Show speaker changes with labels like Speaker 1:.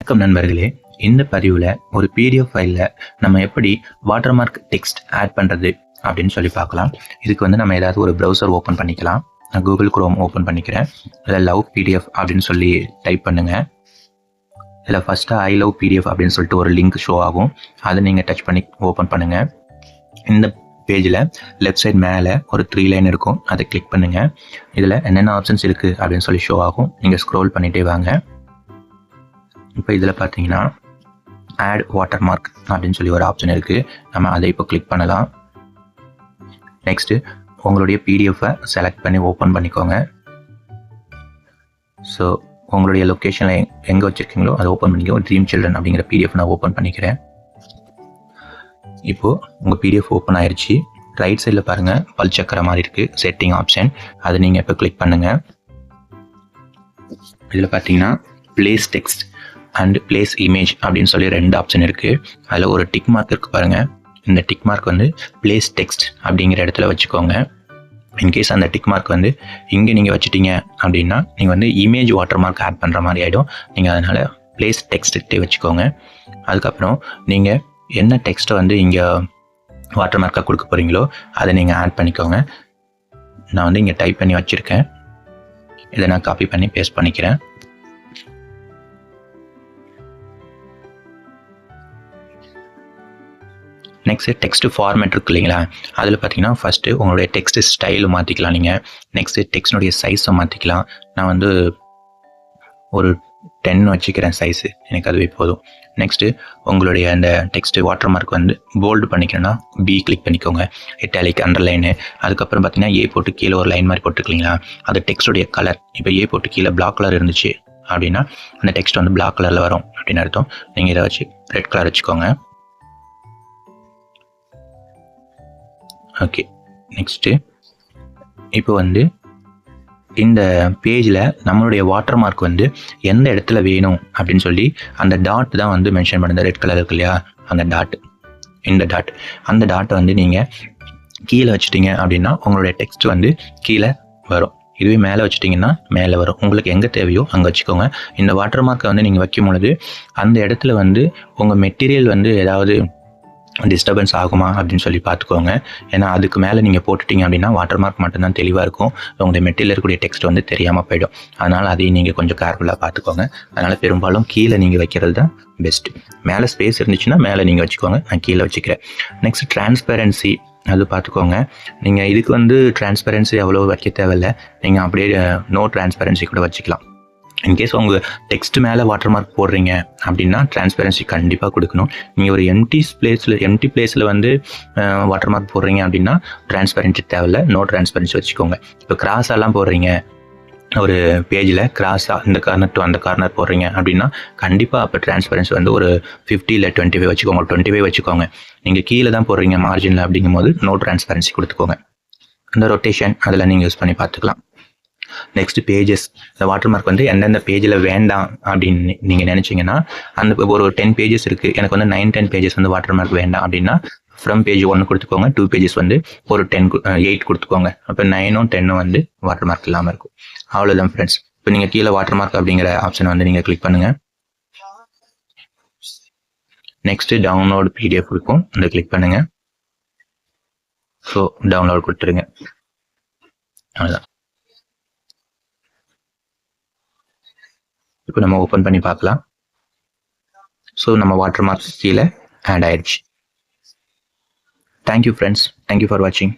Speaker 1: வணக்கம் நண்பர்களே, இந்த பதிவில் ஒரு PDF ஃபைலில் நம்ம எப்படி வாட்டர்மார்க் டெக்ஸ்ட் ஆட் பண்ணுறது அப்படின்னு சொல்லி பார்க்கலாம். இதுக்கு நம்ம ஏதாவது ஒரு ப்ரௌசர் ஓப்பன் பண்ணிக்கலாம். நான் கூகுள் குரோம் ஓப்பன் பண்ணிக்கிறேன். இதில் லவ் PDF அப்படின்னு சொல்லி டைப் பண்ணுங்கள். இதில் ஃபஸ்ட்டு ஐ லவ் PDF அப்படின்னு சொல்லிட்டு ஒரு லிங்க் ஷோ ஆகும். அதை நீங்கள் டச் பண்ணி ஓப்பன் பண்ணுங்கள். இந்த பேஜில் லெஃப்ட் சைட் மேலே ஒரு 3 லைன் இருக்கும். அதை கிளிக் பண்ணுங்கள். இதில் என்னென்ன ஆப்ஷன்ஸ் இருக்குது அப்படின்னு சொல்லி ஷோ ஆகும். நீங்கள் ஸ்க்ரோல் பண்ணிகிட்டே வாங்க. இப்போ இதில் பார்த்தீங்கன்னா ஆட் வாட்டர்மார்க் அப்படின்னு சொல்லி ஒரு ஆப்ஷன் இருக்குது. நம்ம அதை இப்போ கிளிக் பண்ணலாம். நெக்ஸ்ட்டு உங்களுடைய பிடிஎஃப்பை செலக்ட் பண்ணி ஓப்பன் பண்ணிக்கோங்க. ஸோ உங்களுடைய லொக்கேஷனில் எங்கே வச்சுருக்கீங்களோ அதை ஓப்பன் பண்ணிக்கோ. ட்ரீம் சில்ட்ரன் அப்படிங்கிற பிடிஎஃப் நான் ஓப்பன் பண்ணிக்கிறேன். இப்போது உங்கள் பிடிஎஃப் ஓப்பன் ஆயிடுச்சு. ரைட் சைடில் பாருங்கள் பல் சக்கர மாதிரி இருக்குது செட்டிங் ஆப்ஷன். அதை நீங்கள் இப்போ கிளிக் பண்ணுங்கள். இதில் பார்த்தீங்கன்னா place text and place image அப்படின்னு சொல்லி 2 ஆப்ஷன் இருக்குது. அதில் ஒரு டிக் மார்க் இருக்குது பாருங்கள். இந்த டிக் மார்க் பிளேஸ் டெக்ஸ்ட் அப்படிங்கிற இடத்துல வச்சுக்கோங்க. இன்கேஸ் அந்த டிக் மார்க் இங்கே நீங்கள் வச்சுட்டீங்க அப்படின்னா நீங்கள் இமேஜ் வாட்டர் மார்க் ஆட் பண்ணுற மாதிரி ஆகிடும். நீங்கள் அதனால் பிளேஸ் டெக்ஸ்ட்டே வச்சுக்கோங்க. அதுக்கப்புறம் நீங்கள் என்ன டெக்ஸ்ட்டை இங்கே வாட்டர் மார்க்காக கொடுக்க போகிறீங்களோ அதை நீங்கள் ஆட் பண்ணிக்கோங்க. நான் இங்கே டைப் பண்ணி வச்சுருக்கேன். இதை நான் காப்பி பண்ணி பேஸ்ட் பண்ணிக்கிறேன். நெக்ஸ்ட்டு டெக்ஸ்ட் ஃபார்மேட் இருக்கு இல்லைங்களா, அதில் பார்த்தீங்கன்னா ஃபஸ்ட்டு உங்களுடைய டெக்ஸ்ட் ஸ்டைலை மாற்றிக்கலாம். நீங்கள் நெக்ஸ்ட்டு டெக்ஸ்டினுடைய சைஸை மாற்றிக்கலாம். நான் ஒரு 10 வச்சுக்கிறேன் சைஸு, எனக்கு அதுவே போதும். நெக்ஸ்ட்டு உங்களுடைய அந்த டெக்ஸ்ட் வாட்டர் மார்க் போல்டு பண்ணிக்கிறேன்னா பி கிளிக் பண்ணிக்கோங்க. Italic underline. அதுக்கப்புறம் பார்த்தீங்கன்னா ஏ போட்டு கீழே ஒரு லைன் மாதிரி போட்டுருக்கீங்களா, அது டெக்ஸ்டுடைய கலர். இப்போ ஏ போட்டு கீழே பிளாக் கலர் இருந்துச்சு அப்படின்னா அந்த டெக்ஸ்ட் பிளாக் கலரில் வரும் அப்படின்னு அர்த்தம். நீங்கள் இதை வச்சு ரெட் கலர் வச்சுக்கோங்க. ஓகே, நெக்ஸ்ட்டு இப்போ இந்த பேஜில் நம்மளுடைய வாட்டர் மார்க் எந்த இடத்துல வேணும் அப்படின்னு சொல்லி அந்த டாட் தான் மென்ஷன் பண்ணுது. ரெட் கலர் இருக்கு இல்லையா, அந்த டாட், இந்த டாட், அந்த டாட்டை நீங்கள் கீழே வச்சுட்டிங்க அப்படின்னா உங்களுடைய டெக்ஸ்ட் கீழே வரும். இதுவே மேலே வச்சுட்டிங்கன்னா மேலே வரும். உங்களுக்கு எங்கே தேவையோ அங்கே வச்சுக்கோங்க. இந்த வாட்டர் மார்க்கை நீங்கள் வைக்கும் பொழுது அந்த இடத்துல உங்கள் மெட்டீரியல் ஏதாவது டிஸ்டர்பன்ஸ் ஆகுமா அப்படின்னு சொல்லி பார்த்துக்கோங்க. ஏன்னா அதுக்கு மேலே நீங்கள் போட்டுட்டீங்க அப்படின்னா வாட்டர் மார்க் மட்டும்தான் தெளிவாக இருக்கும். உங்களுடைய மெட்டீரியல் இருக்கக்கூடிய டெக்ஸ்ட் தெரியாமல் போயிடும். அதனால் அதையும் நீங்கள் கொஞ்சம் கேர்ஃபுல்லாக பார்த்துக்கோங்க. அதனால் பெரும்பாலும் கீழே நீங்கள் வைக்கிறது தான் பெஸ்ட்டு. மேலே ஸ்பேஸ் இருந்துச்சுன்னா மேலே நீங்கள் வச்சுக்கோங்க. நான் கீழே வச்சுக்கிறேன். நெக்ஸ்ட் டிரான்ஸ்பரன்சி, அது பார்த்துக்கோங்க. நீங்கள் இதுக்கு டிரான்ஸ்பரன்சி அவ்வளோ வைக்க தேவையில்லை. நீங்கள் அப்படியே நோ டிரான்ஸ்பரன்சி கூட வச்சுக்கலாம். இன்கேஸ் உங்கள் டெக்ஸ்ட் மேலே வாட்டர் மார்க் போடுறீங்க அப்படின்னா டிரான்ஸ்பரன்சி கண்டிப்பாக கொடுக்கணும். நீங்கள் ஒரு எம்டி பிளேஸில் வாட்டர் மார்க் போடுறீங்க அப்படின்னா டிரான்ஸ்பரன்சி தேவையில்லை, நோ டிரான்ஸ்பரன்சி வச்சுக்கோங்க. இப்போ கிராஸெல்லாம் போடுறீங்க, ஒரு பேஜில் கிராஸாக இந்த கார்னர் டு அந்த கார்னர் போடுறீங்க அப்படின்னா கண்டிப்பாக அப்போ டிரான்ஸ்பரன்சி ஒரு 50 இல்லை 25 வச்சுக்கோங்க. 25 வச்சுக்கோங்க. நீங்கள் கீழே தான் போடுறீங்க மார்ஜினில் அப்படிங்கும் போது நோ டிரான்ஸ்பரன்சி கொடுத்துக்கோங்க. அந்த ரொட்டேஷன் அதில் நீங்கள் யூஸ் பண்ணி பார்த்துக்கலாம். நெக்ஸ்ட் பேஜஸ், இந்த வாட்டர் மார்க் எந்தெந்த பேஜில் வேண்டாம் அப்படின்னு நீங்கள் நினச்சிங்கன்னா அந்த ஒரு 10 பேஜஸ் இருக்குது. எனக்கு 9-10 பேஜஸ் வாட்டர் மார்க் வேண்டாம் அப்படின்னா ஃப்ரம் பேஜ் 1 கொடுத்துக்கோங்க. 2 பேஜஸ் ஒரு 8 கொடுத்துக்கோங்க. அப்போ 9ம் 10ம் வாட்டர் மார்க் இல்லாமல் இருக்கும். அவ்வளோதான் ஃப்ரெண்ட்ஸ். இப்போ நீங்கள் கீழே வாட்டர் மார்க் அப்படிங்கிற ஆப்ஷன் நீங்கள் கிளிக் பண்ணுங்கள். நெக்ஸ்ட்டு டவுன்லோட் PDF இருக்கும், அதை கிளிக் பண்ணுங்கள். ஸோ டவுன்லோட் கொடுத்துருங்க. அவ்வளோதான். இப்போ நம்ம ஓப்பன் பண்ணி பார்க்கலாம். ஸோ நம்ம வாட்டர் மார்க் கீழே ஆட் ஆயிடுச்சு. Thank you friends. தேங்க்யூ ஃபார் வாட்சிங்.